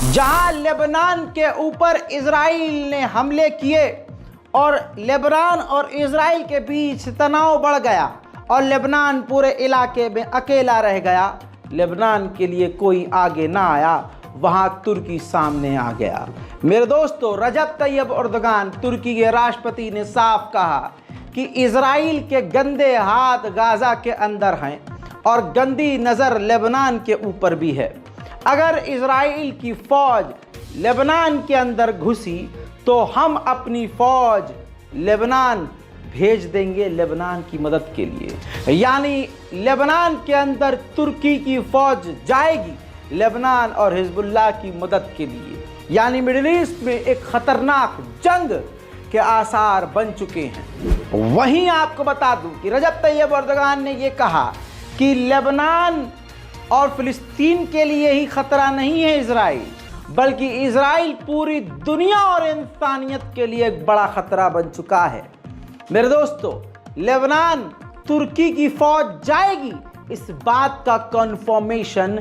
जहां लेबनान के ऊपर इजराइल ने हमले किए और लेबनान और इजराइल के बीच तनाव बढ़ गया और लेबनान पूरे इलाके में अकेला रह गया। लेबनान के लिए कोई आगे ना आया, वहां तुर्की सामने आ गया। मेरे दोस्तों, रजब तैयब एर्दोगान तुर्की के राष्ट्रपति ने साफ कहा कि इजराइल के गंदे हाथ गाजा के अंदर हैं और गंदी नज़र लेबनान के ऊपर भी है। अगर इजराइल की फौज लेबनान के अंदर घुसी तो हम अपनी फौज लेबनान भेज देंगे लेबनान की मदद के लिए। यानी लेबनान के अंदर तुर्की की फौज जाएगी लेबनान और हिजबुल्लाह की मदद के लिए। यानी मिडिल ईस्ट में एक खतरनाक जंग के आसार बन चुके हैं। वहीं आपको बता दूं कि रजब तैयब एर्दोगान ने यह कहा कि लेबनान और फिलिस्तीन के लिए ही खतरा नहीं है इजराइल, बल्कि इजराइल पूरी दुनिया और इंसानियत के लिए एक बड़ा खतरा बन चुका है। मेरे दोस्तों, लेबनान तुर्की की फौज जाएगी, इस बात का कंफर्मेशन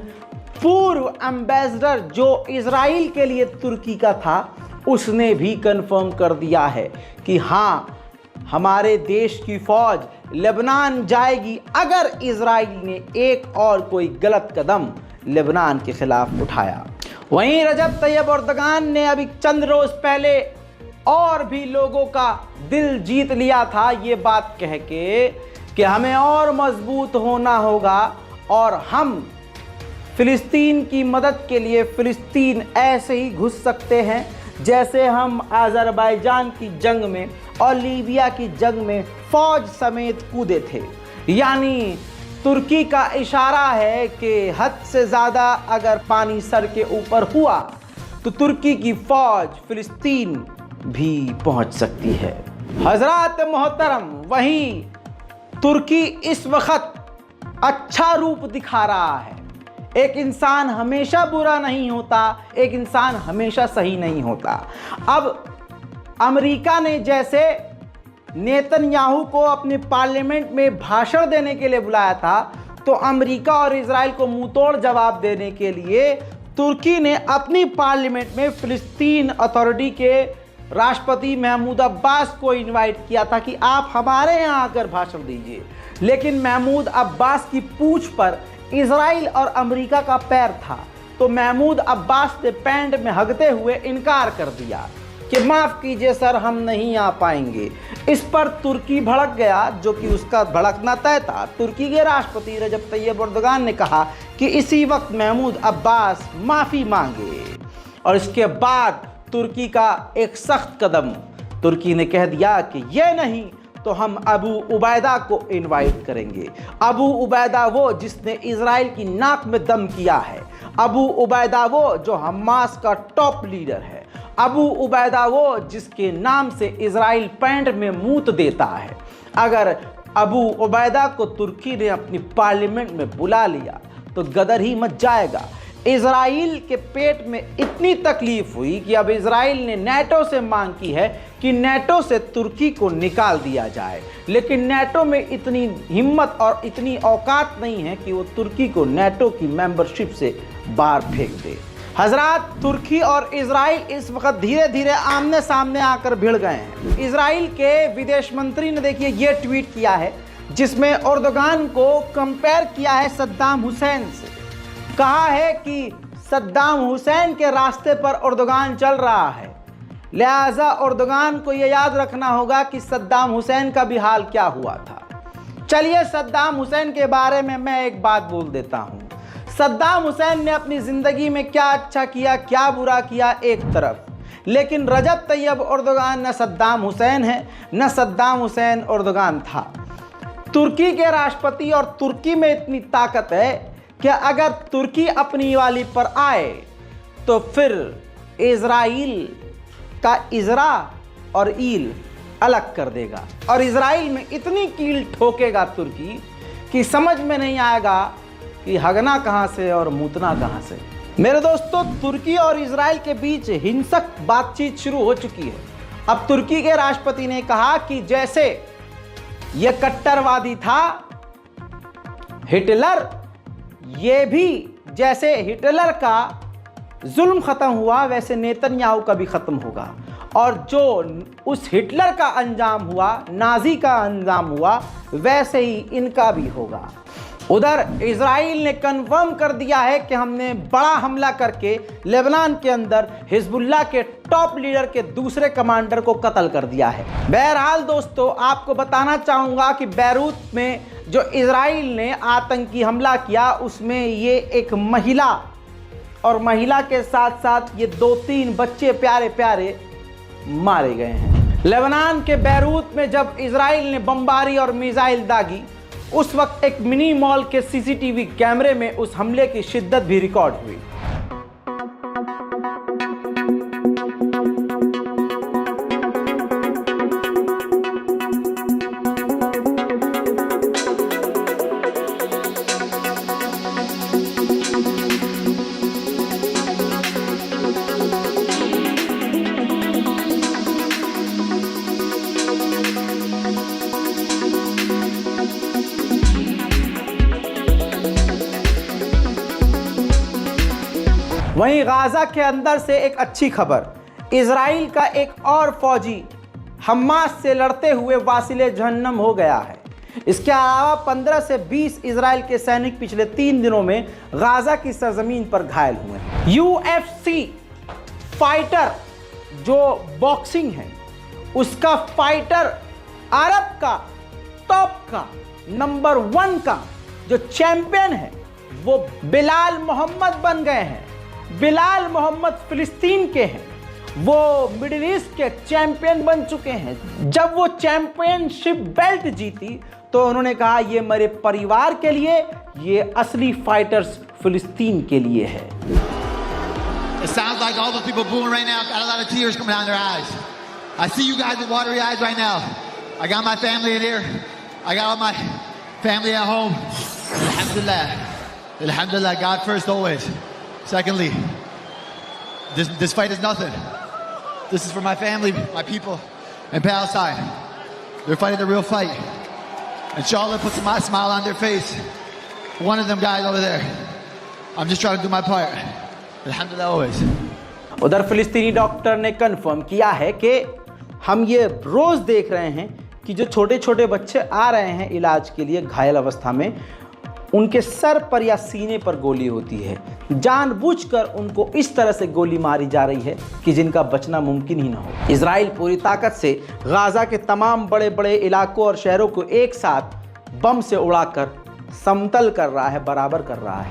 पूर्व एम्बेसडर जो इजराइल के लिए तुर्की का था उसने भी कंफर्म कर दिया है कि हाँ, हमारे देश की फौज लेबनान जाएगी अगर इजराइल ने एक और कोई गलत कदम लेबनान के खिलाफ उठाया। वहीं रजब तैयब एर्दोगान ने अभी चंद रोज पहले और भी लोगों का दिल जीत लिया था ये बात कह के कि हमें और मजबूत होना होगा और हम फिलिस्तीन की मदद के लिए फिलिस्तीन ऐसे ही घुस सकते हैं जैसे हम अज़रबैजान की जंग में और लीबिया की जंग में फौज समेत कूदे थे। यानी तुर्की का इशारा है कि हद से ज़्यादा अगर पानी सर के ऊपर हुआ तो तुर्की की फौज फिलिस्तीन भी पहुंच सकती है। हजरात मोहतरम, वहीं तुर्की इस वक्त अच्छा रूप दिखा रहा है। एक इंसान हमेशा बुरा नहीं होता, एक इंसान हमेशा सही नहीं होता। अब अमेरिका ने जैसे नेतन्याहू को अपने पार्लियामेंट में भाषण देने के लिए बुलाया था, तो अमेरिका और इजराइल को मुंहतोड़ जवाब देने के लिए तुर्की ने अपनी पार्लियामेंट में फिलिस्तीन अथॉरिटी के राष्ट्रपति महमूद अब्बास को इनवाइट किया था कि आप हमारे यहाँ आकर भाषण दीजिए। लेकिन महमूद अब्बास की पूंछ पर इजराइल और अमेरिका का पैर था, तो महमूद अब्बास ने पैंट में हगते हुए इनकार कर दिया कि माफ़ कीजिए सर, हम नहीं आ पाएंगे। इस पर तुर्की भड़क गया, जो कि उसका भड़कना तय था। तुर्की के राष्ट्रपति रजब तैयब एर्दोगान ने कहा कि इसी वक्त महमूद अब्बास माफ़ी मांगे और इसके बाद तुर्की का एक सख्त कदम, तुर्की ने कह दिया कि ये नहीं तो हम अबू उबैदा को इनवाइट करेंगे। अबू उबैदा वो जिसने इजराइल की नाक में दम किया है, अबू उबैदा वो जो हमास का टॉप लीडर है, अबू उबैदा वो जिसके नाम से इजराइल पैंट में मूत देता है। अगर अबू उबैदा को तुर्की ने अपनी पार्लियामेंट में बुला लिया तो गदर ही मच जाएगा। इजराइल के पेट में इतनी तकलीफ हुई कि अब इजराइल ने नेटो से मांग की है कि नेटो से तुर्की को निकाल दिया जाए, लेकिन नेटो में इतनी हिम्मत और इतनी औकात नहीं है कि वो तुर्की को नेटो की मेंबरशिप से बाहर फेंक दे। हजरात, तुर्की और इजराइल इस वक्त धीरे धीरे आमने सामने आकर भिड़ गए हैं। इजराइल के विदेश मंत्री ने देखिए ये ट्वीट किया है जिसमें एर्दोगान को कंपेयर किया है सद्दाम हुसैन से। कहा है कि सद्दाम हुसैन के रास्ते पर एर्दोगान चल रहा है, लिहाजा एर्दोगान को यह याद रखना होगा कि सद्दाम हुसैन का भी हाल क्या हुआ था। चलिए सद्दाम हुसैन के बारे में मैं एक बात बोल देता हूँ। सद्दाम हुसैन ने अपनी ज़िंदगी में क्या अच्छा किया क्या बुरा किया एक तरफ, लेकिन रजब तैयब एर्दोगान न सद्दाम हुसैन है न सद्दाम हुसैन एर्दोगान था। तुर्की के राष्ट्रपति और तुर्की में इतनी ताकत है कि अगर तुर्की अपनी वाली पर आए तो फिर इजराइल का इजरा और ईल अलग कर देगा और इजराइल में इतनी कील ठोकेगा तुर्की कि समझ में नहीं आएगा कि हगना कहाँ से और मूतना कहाँ से। मेरे दोस्तों, तुर्की और इजराइल के बीच हिंसक बातचीत शुरू हो चुकी है। अब तुर्की के राष्ट्रपति ने कहा कि जैसे यह कट्टरवादी था हिटलर, ये भी जैसे हिटलर का जुल्म ख़त्म हुआ वैसे नेतन्याहू का भी ख़त्म होगा, और जो उस हिटलर का अंजाम हुआ, नाजी का अंजाम हुआ, वैसे ही इनका भी होगा। उधर इजराइल ने कन्फर्म कर दिया है कि हमने बड़ा हमला करके लेबनान के अंदर हिजबुल्लाह के टॉप लीडर के दूसरे कमांडर को कत्ल कर दिया है। बहरहाल दोस्तों, आपको बताना चाहूँगा कि बैरूत में जो इजराइल ने आतंकी हमला किया उसमें ये एक महिला और महिला के साथ साथ ये 2-3 बच्चे प्यारे प्यारे मारे गए हैं। लेबनान के बैरूत में जब इजराइल ने बमबारी और मिसाइल दागी, उस वक्त एक मिनी मॉल के सीसीटीवी कैमरे में उस हमले की शिद्दत भी रिकॉर्ड हुई। वहीं गाजा के अंदर से एक अच्छी खबर, इजराइल का एक और फौजी हमास से लड़ते हुए वासिले जहन्नम हो गया है। इसके अलावा 15 से 20 इजराइल के सैनिक पिछले 3 दिनों में गाजा की सरजमीन पर घायल हुए हैं। UFC फाइटर जो बॉक्सिंग है, उसका फाइटर अरब का टॉप का नंबर 1 का जो चैंपियन है वो बिलाल मोहम्मद बन गए हैं। बिलाल मोहम्मद फिलिस्तीन के हैं, वो मिडिल ईस्ट के चैंपियन बन चुके हैं। जब वो चैंपियनशिप बेल्ट जीती तो उन्होंने कहा ये मेरे परिवार के लिए, ये असली फाइटर्स फिलिस्तीन के लिए है। It sounds like all those people booing right now got a lot of tears coming down their eyes. I see you guys with watery eyes right now. I got my family in here. I got all my family at home. Alhamdulillah. Alhamdulillah, God first always. Secondly, this fight is nothing. This is for my family, my people in Palestine. They're fighting the real fight. Inshallah, put a smile on their face. One of them guys over there. I'm just trying to do my part. Alhamdulillah always. उधर फिलिस्तीनी doctor ने confirm किया है कि हम ये रोज़ देख रहे हैं कि जो छोटे छोटे बच्चे आ रहे हैं इलाज के लिए घायल अवस्था में, उनके सर पर या सीने पर गोली होती है। जानबूझकर उनको इस तरह से गोली मारी जा रही है कि जिनका बचना मुमकिन ही ना हो। इजराइल पूरी ताकत से गाजा के तमाम बड़े बड़े इलाकों और शहरों को एक साथ बम से उड़ाकर समतल कर रहा है, बराबर कर रहा है।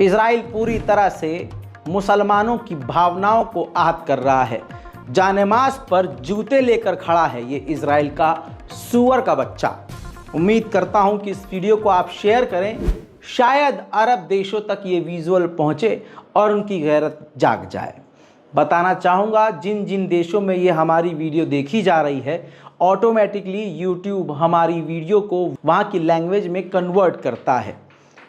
इजराइल पूरी तरह से मुसलमानों की भावनाओं को आहत कर रहा है। जानेमाज पर जूते लेकर खड़ा है ये इजराइल का सूअर का बच्चा। उम्मीद करता हूं कि इस वीडियो को आप शेयर करें, शायद अरब देशों तक ये विजुअल पहुंचे और उनकी गैरत जाग जाए। बताना चाहूँगा जिन जिन देशों में ये हमारी वीडियो देखी जा रही है, ऑटोमेटिकली यूट्यूब हमारी वीडियो को वहाँ की लैंग्वेज में कन्वर्ट करता है।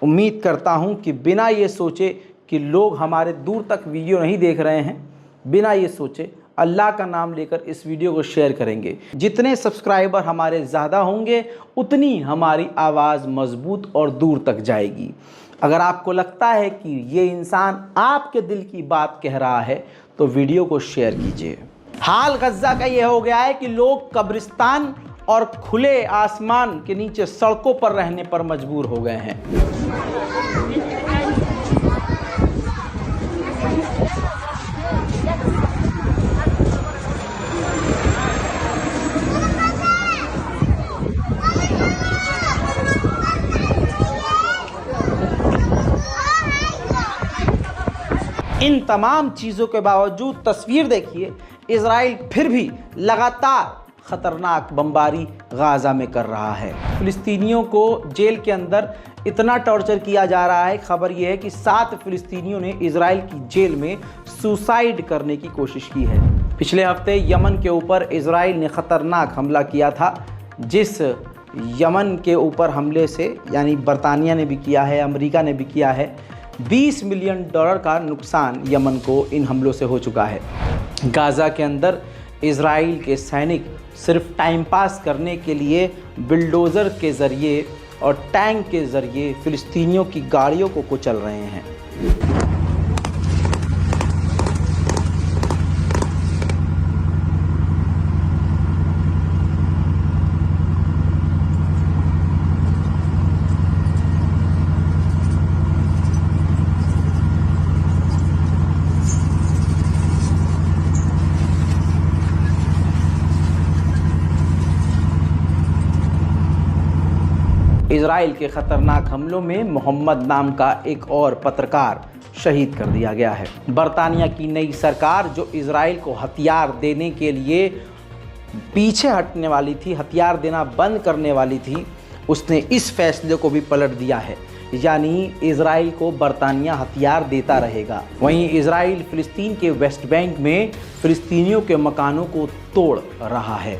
उम्मीद करता हूँ कि बिना ये सोचे कि लोग हमारे दूर तक वीडियो नहीं देख रहे हैं, बिना ये सोचे अल्लाह का नाम लेकर इस वीडियो को शेयर करेंगे। जितने सब्सक्राइबर हमारे ज़्यादा होंगे उतनी हमारी आवाज़ मजबूत और दूर तक जाएगी। अगर आपको लगता है कि ये इंसान आपके दिल की बात कह रहा है तो वीडियो को शेयर कीजिए। हाल गज़ा का ये हो गया है कि लोग कब्रिस्तान और खुले आसमान के नीचे सड़कों पर रहने पर मजबूर हो गए हैं। इन तमाम चीज़ों के बावजूद तस्वीर देखिए, इजराइल फिर भी लगातार ख़तरनाक बमबारी गाज़ा में कर रहा है। फ़िलिस्तीनियों को जेल के अंदर इतना टॉर्चर किया जा रहा है। खबर यह है कि 7 फ़िलिस्तीनियों ने इजराइल की जेल में सुसाइड करने की कोशिश की है। पिछले हफ्ते यमन के ऊपर इजराइल ने ख़तरनाक हमला किया था, जिस यमन के ऊपर हमले से यानी बरतानिया ने भी किया है, अमेरिका ने भी किया है, $20 मिलियन का नुकसान यमन को इन हमलों से हो चुका है। गाज़ा के अंदर इजराइल के सैनिक सिर्फ टाइम पास करने के लिए बिल्डोज़र के ज़रिए और टैंक के ज़रिए फ़िलिस्तीनियों की गाड़ियों को कुचल रहे हैं। इजराइल के ख़तरनाक हमलों में मोहम्मद नाम का एक और पत्रकार शहीद कर दिया गया है। बरतानिया की नई सरकार जो इजराइल को हथियार देने के लिए पीछे हटने वाली थी, हथियार देना बंद करने वाली थी, उसने इस फैसले को भी पलट दिया है, यानी इजराइल को बरतानिया हथियार देता रहेगा। वहीं इजराइल फ़िलिस्तीन के वेस्ट बैंक में फ़िलिस्तीनियों के मकानों को तोड़ रहा है।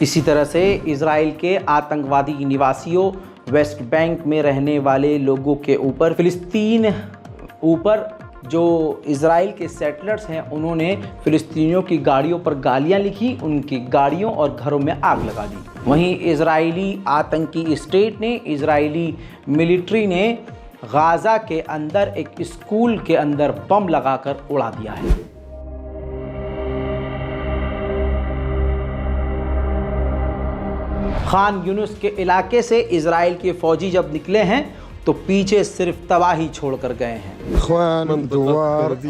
इसी तरह से इजराइल के आतंकवादी निवासियों, वेस्ट बैंक में रहने वाले लोगों के ऊपर, फ़िलिस्तीन ऊपर जो इजराइल के सेटलर्स हैं, उन्होंने फ़िलिस्तीनियों की गाड़ियों पर गालियां लिखी, उनकी गाड़ियों और घरों में आग लगा दी। वहीं इजरायली आतंकी स्टेट ने, इजरायली मिलिट्री ने गाज़ा के अंदर एक स्कूल के अंदर बम लगाकर उड़ा दिया है। खान यूनुस के इलाके से इजराइल के फौजी जब निकले हैं तो पीछे सिर्फ तबाही छोड़कर गए हैं। इख्वान दुवार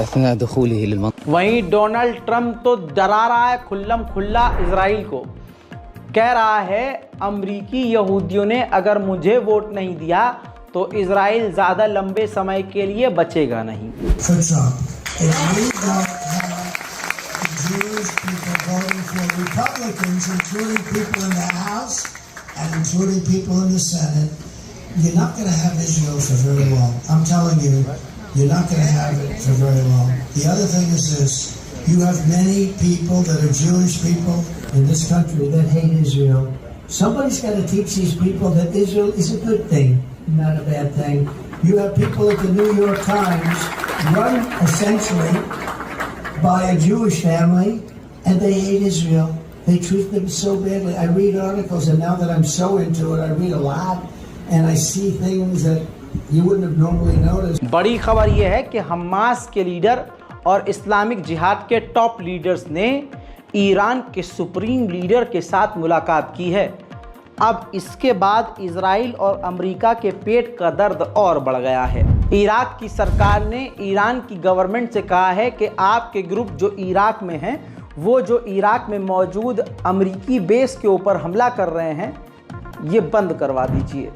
अथना दखूली लिलमंतक़ा। वहीं डोनाल्ड ट्रंप तो डरा रहा है खुल्लम खुल्ला इजराइल को, कह रहा है अमरीकी यहूदियों ने अगर मुझे वोट नहीं दिया तो इजराइल ज़्यादा लंबे समय के लिए बचेगा नहीं। You're not going to have Israel for very long. I'm telling you, you're not going to have it for very long. The other thing is this. You have many people that are Jewish people in this country that hate Israel. Somebody's got to teach these people that Israel is a good thing, not a bad thing. You have people at the New York Times run essentially by a Jewish family, and they hate Israel. They treat them so badly. I read articles, and now that I'm so into it, I read a lot, and I see things that you wouldn't have normally noticed. बड़ी खबर यह है कि Hamas के leader और Islamic जिहाद के top leaders ने ईरान के सुप्रीम लीडर के साथ मुलाकात की है। अब इसके बाद इजराइल और अमेरिका के पेट का दर्द और बढ़ गया है। इराक की सरकार ने ईरान की गवर्नमेंट से कहा है कि आपके ग्रुप जो इराक में हैं, वो जो इराक में मौजूद अमेरिकी बेस के ऊपर हमला कर रहे हैं, ये बंद करवा दीजिए।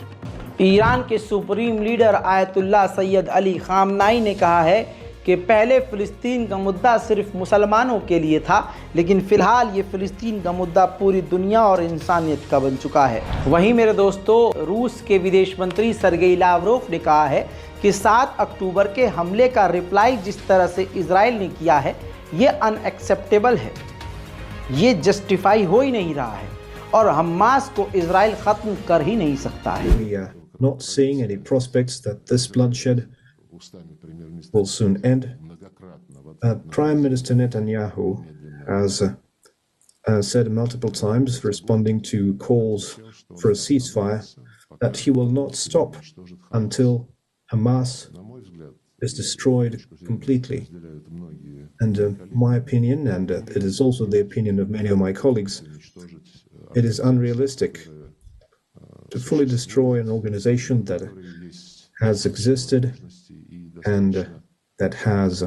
ईरान के supreme leader Ayatollah Syed Ali खामनाई ने कहा है कि पहले फ़िलिस्तीन का मुद्दा सिर्फ मुसलमानों के लिए था, लेकिन फ़िलहाल ये फ़िलिस्तीन का मुद्दा पूरी दुनिया और इंसानियत का बन चुका है। वहीं मेरे दोस्तों, रूस के विदेश मंत्री सर्गेई लावरोव ने कहा है कि 7 अक्टूबर के हमले का रिप्लाई जिस तरह से इजराइल ने किया है, ये अनएक्सेप्टेबल है, ये जस्टिफाई हो ही नहीं रहा है और हमास को इजराइल ख़त्म कर ही नहीं सकता है। We are not seeing any prospects that this bloodshed will soon end. Prime Minister Netanyahu has said multiple times, responding to calls for a ceasefire, that he will not stop until Hamas is destroyed completely. And my opinion, and it is also the opinion of many of my colleagues, it is unrealistic to fully destroy an organization that has existed and that has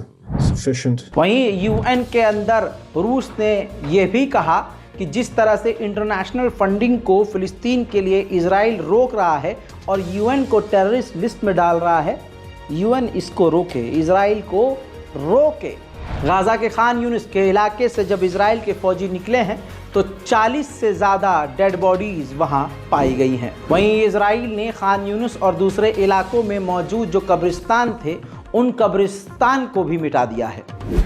sufficient. वहीं UN के अंदर रूस ने यह भी कहा कि जिस तरह से इंटरनेशनल फंडिंग को फ़िलिस्तीन के लिए इजराइल रोक रहा है और यूएन को टेररिस्ट लिस्ट में डाल रहा है, यूएन इसको रोके, इजराइल को रोके। गाज़ा के खान यूनिस के इलाके से जब इजराइल के फौजी निकले हैं तो 40 से ज़्यादा डेड बॉडीज़ वहां पाई गई हैं। वहीं इजराइल ने खान यूनिस और दूसरे इलाकों में मौजूद जो कब्रिस्तान थे, उन कब्रिस्तान को भी मिटा दिया है।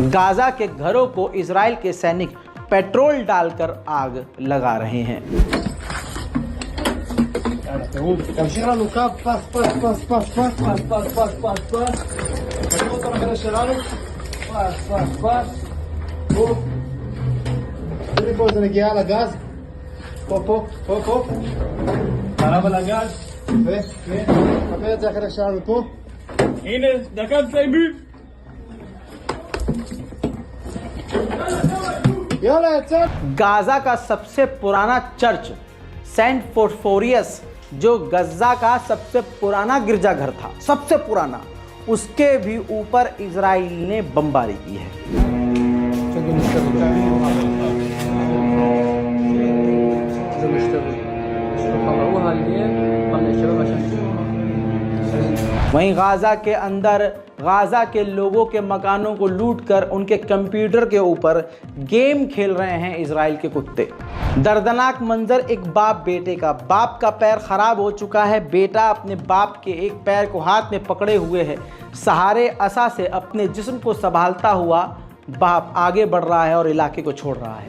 गाज़ा के घरों को इजराइल के सैनिक पेट्रोल डालकर आग लगा रहे हैं। गाज़ा का सबसे पुराना चर्च सेंट फोस्फोरियस, जो गज़ा का सबसे पुराना गिरजाघर था, सबसे पुराना, उसके भी ऊपर इजराइल ने बमबारी की है। वहीं गाज़ा के अंदर गाज़ा के लोगों के मकानों को लूटकर उनके कंप्यूटर के ऊपर गेम खेल रहे हैं इजराइल के कुत्ते। दर्दनाक मंजर एक बाप बेटे का। बाप का पैर खराब हो चुका है, बेटा अपने बाप के एक पैर को हाथ में पकड़े हुए है, सहारे असा से अपने जिस्म को संभालता हुआ बाप आगे बढ़ रहा है और इलाके को छोड़ रहा है।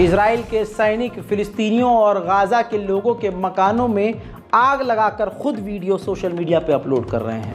इजराइल के सैनिक फिलिस्तीनियों और गाजा के लोगों के मकानों में आग लगाकर खुद वीडियो सोशल मीडिया पे अपलोड कर रहे हैं।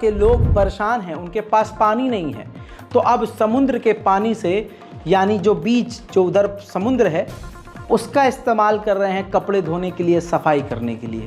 के लोग परेशान हैं, उनके पास पानी नहीं है, तो अब समुद्र के पानी से, यानी जो बीच जो उधर समुद्र है उसका इस्तेमाल कर रहे हैं कपड़े धोने के लिए, सफाई करने के लिए।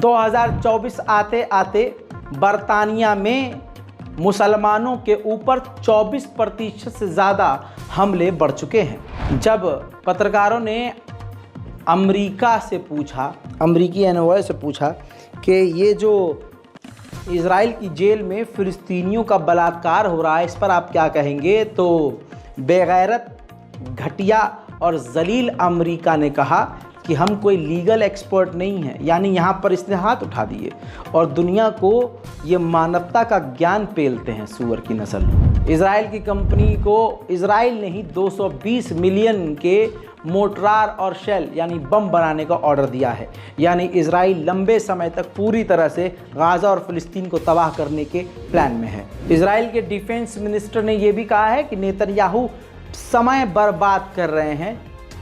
2024 आते आते बरतानिया में मुसलमानों के ऊपर 24% से ज़्यादा हमले बढ़ चुके हैं। जब पत्रकारों ने अमेरिका से पूछा, अमेरिकी एनवॉय से पूछा कि ये जो इज़राइल की जेल में फ़िलिस्तीनियों का बलात्कार हो रहा है, इस पर आप क्या कहेंगे, तो बेगैरत, घटिया और जलील अमेरिका ने कहा कि हम कोई लीगल एक्सपर्ट नहीं हैं। यानी यहाँ पर इसने हाथ उठा दिए और दुनिया को ये मानवता का ज्ञान पेलते हैं, सूअर की नस्ल। इज़राइल की कंपनी को इज़राइल ने ही 220 मिलियन के मोर्टार और शेल यानी बम बनाने का ऑर्डर दिया है। यानी इज़राइल लंबे समय तक पूरी तरह से गाज़ा और फ़िलिस्तीन को तबाह करने के प्लान में है। इज़राइल के डिफेंस मिनिस्टर ने यह भी कहा है कि नेतन्याहू समय बर्बाद कर रहे हैं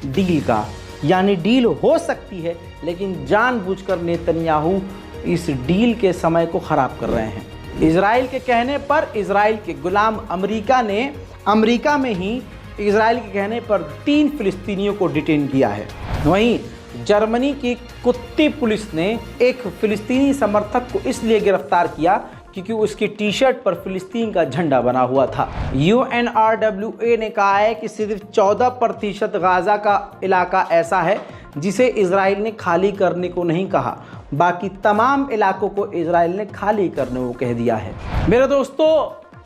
डील का, यानी डील हो सकती है लेकिन जानबूझकर नेतन्याहू इस डील के समय को ख़राब कर रहे हैं। इज़राइल के कहने पर इज़राइल के गुलाम अमेरिका ने अमेरिका में ही इज़राइल के कहने पर 3 फ़िलिस्तीनियों को डिटेन किया है। वहीं जर्मनी की कुत्ती पुलिस ने एक फ़िलिस्तीनी समर्थक को इसलिए गिरफ्तार किया क्योंकि उसकी टी शर्ट पर फ़िलिस्तीन का झंडा बना हुआ था। UNRWA ने कहा है कि सिर्फ 14% गाज़ा का इलाका ऐसा है जिसे इज़राइल ने खाली करने को नहीं कहा, बाकी तमाम इलाकों को इज़राइल ने खाली करने को कह दिया है। मेरे दोस्तों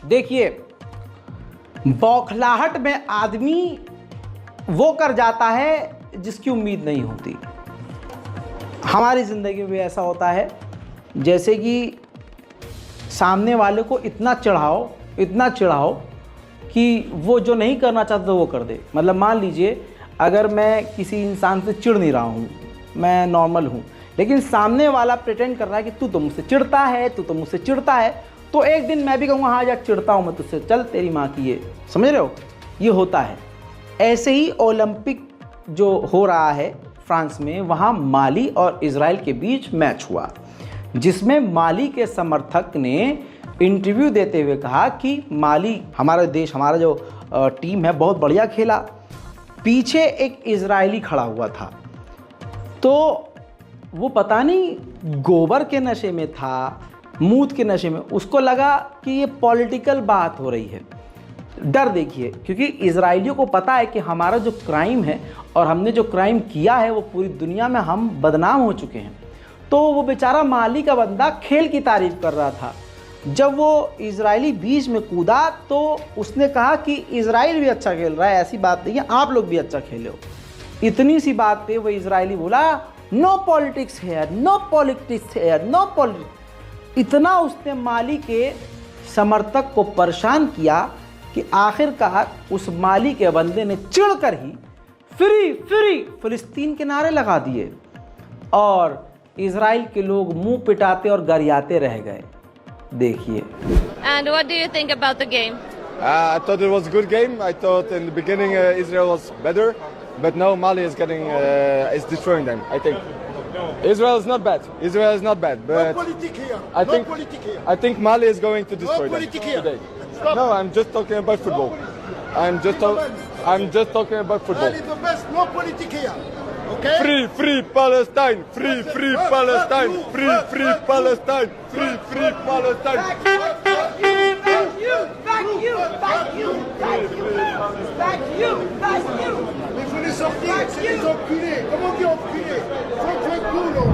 देखिए, बौखलाहट में आदमी वो कर जाता है जिसकी उम्मीद नहीं होती। हमारी ज़िंदगी में भी ऐसा होता है, जैसे कि सामने वाले को इतना चिढ़ाओ कि वो जो नहीं करना चाहता वो कर दे। मतलब मान लीजिए अगर मैं किसी इंसान से चिढ़ नहीं रहा हूँ, मैं नॉर्मल हूँ, लेकिन सामने वाला प्रिटेंड कर रहा है कि तू तो मुझसे चिढ़ता है, तो एक दिन मैं भी कहूँगा हाँ यार चिढ़ता हूँ मैं तुझसे, चल तेरी माँ की, ये समझ रहे हो, ये होता है। ऐसे ही ओलंपिक जो हो रहा है फ्रांस में, वहाँ माली और इज़राइल के बीच मैच हुआ, जिसमें माली के समर्थक ने इंटरव्यू देते हुए कहा कि माली, हमारा देश, हमारा जो टीम है बहुत बढ़िया खेला। पीछे एक इज़राइली खड़ा हुआ था, तो वो पता नहीं गोबर के नशे में था, मूत के नशे में, उसको लगा कि ये पॉलिटिकल बात हो रही है। डर देखिए, क्योंकि इज़राइलियों को पता है कि हमारा जो क्राइम है और हमने जो क्राइम किया है वो पूरी दुनिया में हम बदनाम हो चुके हैं। तो वो बेचारा माली का बंदा खेल की तारीफ कर रहा था। जब वो इज़राइली बीच में कूदा तो उसने कहा कि इज़राइल भी अच्छा खेल रहा है, ऐसी बात नहीं है, आप लोग भी अच्छा खेले हो। इतनी सी बात पे वो इज़राइली बोला no politics here, no politics here, no politics. इतना उसने माली के समर्थक को परेशान किया कि आखिरकार उस माली के बंदे ने चिढ़कर ही फ्री फ्री फिलिस्तीन के नारे लगा दिए और इज़राइल के लोग मुंह पिटाते और गरियाते रह गए। देखिए। And what do you think about the game? I thought it was a good game. I thought in the beginning Israel was better, but now Mali is getting is destroying them. I think Israel is not bad. Israel is not bad, but I think Mali is going to destroy them today. No, I'm just talking about football. I'm just talking about football. Mali the best, no politics here. Okay? Free Palestine! Free Palestine! Free Palestine! Free Palestine! Back you! Les voulez sortir, c'est des enculés. Comment on dit enculés? Faut que culo.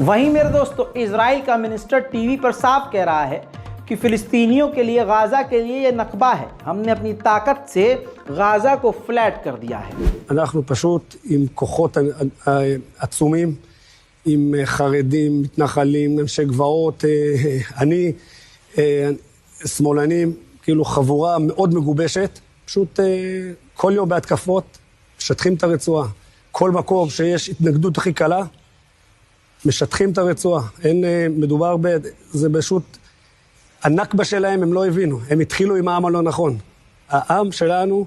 वहीं मेरे दोस्तों Israel का minister TV पर साफ कह रहा है कि फ़िलिस्तीनियों के लिए, गाज़ा के लिए ये नकबा है। हमने अपनी ताकत से गाज़ा को फ्लैट कर दिया है। אנחנו פשוט עם כוחות עצומים, עם חרדים, מתנחלים, אנשי גבעות, אני, שמאלנים, כאילו חבורה מאוד מגובשת, פשוט כל יום בהתקפות, משטחים את הרצועה. כל מקום שיש התנגדות הכי קלה, משטחים את הרצועה. אין מדובר זה פשוט, הנכבה שלהם הם לא הבינו, הם התחילו עם העם הלא נכון. העם שלנו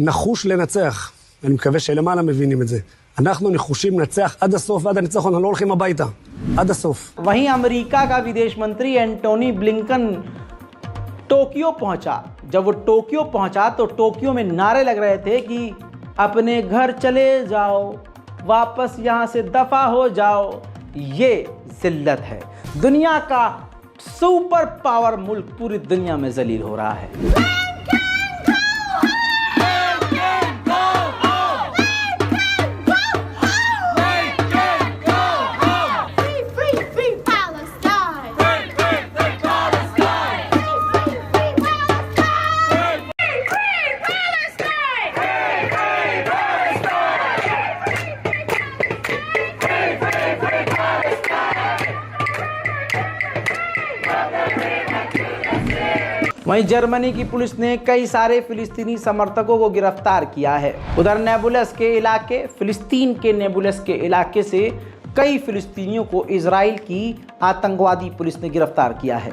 נחוש לנצח, אני מקווה שלמעלה מבינים את זה. אנחנו נחושים לנצח עד הסוף, עד הניצחון, אנחנו לא הולכים הביתה, עד הסוף. वहीं अमेरिका का विदेश मंत्री एंटोनी ब्लिंकन टोक्यो पहुंचा। जब वो टोक्यो पहुंचा तो टोक्यो में नारे लग रहे थे कि अपने घर चले जाओ, वापस यहाँ से दफा हो जाओ। ये जिल्लत है। दुनिया का सुपर पावर मुल्क पूरी दुनिया में जलील हो रहा है। वहीं जर्मनी की पुलिस ने कई सारे फिलिस्तीनी समर्थकों को गिरफ्तार किया है। उधर नेबुलस के इलाके, फिलिस्तीन के नेबुलस के इलाके से कई फिलिस्तीनियों को इजराइल की आतंकवादी पुलिस ने गिरफ्तार किया है।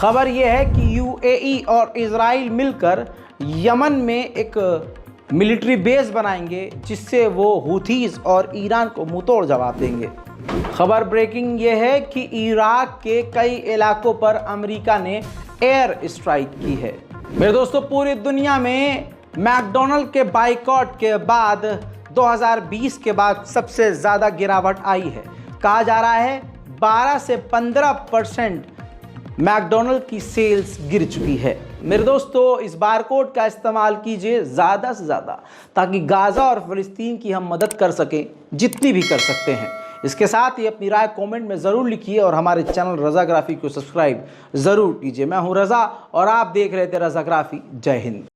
खबर यह है कि यूएई और इजराइल मिलकर यमन में एक मिलिट्री बेस बनाएंगे, जिससे वो हुथीज और ईरान को मुंहतोड़ जवाब देंगे। खबर ब्रेकिंग यह है कि इराक के कई इलाकों पर अमेरिका ने एयर स्ट्राइक की है। मेरे दोस्तों, पूरी दुनिया में मैकडॉनल्ड के बाइकॉट के बाद 2020 के बाद सबसे ज़्यादा गिरावट आई है। कहा जा रहा है 12 से 15% मैकडॉनल्ड की सेल्स गिर चुकी है। मेरे दोस्तों, इस बारकोड का इस्तेमाल कीजिए ज़्यादा से ज़्यादा, ताकि गाज़ा और फ़लस्तीन की हम मदद कर सकें, जितनी भी कर सकते हैं। इसके साथ ही अपनी राय कमेंट में ज़रूर लिखिए और हमारे चैनल रज़ाग्राफी को सब्सक्राइब ज़रूर कीजिए। मैं हूं रज़ा और आप देख रहे थे रज़ाग्राफी। जय हिंद।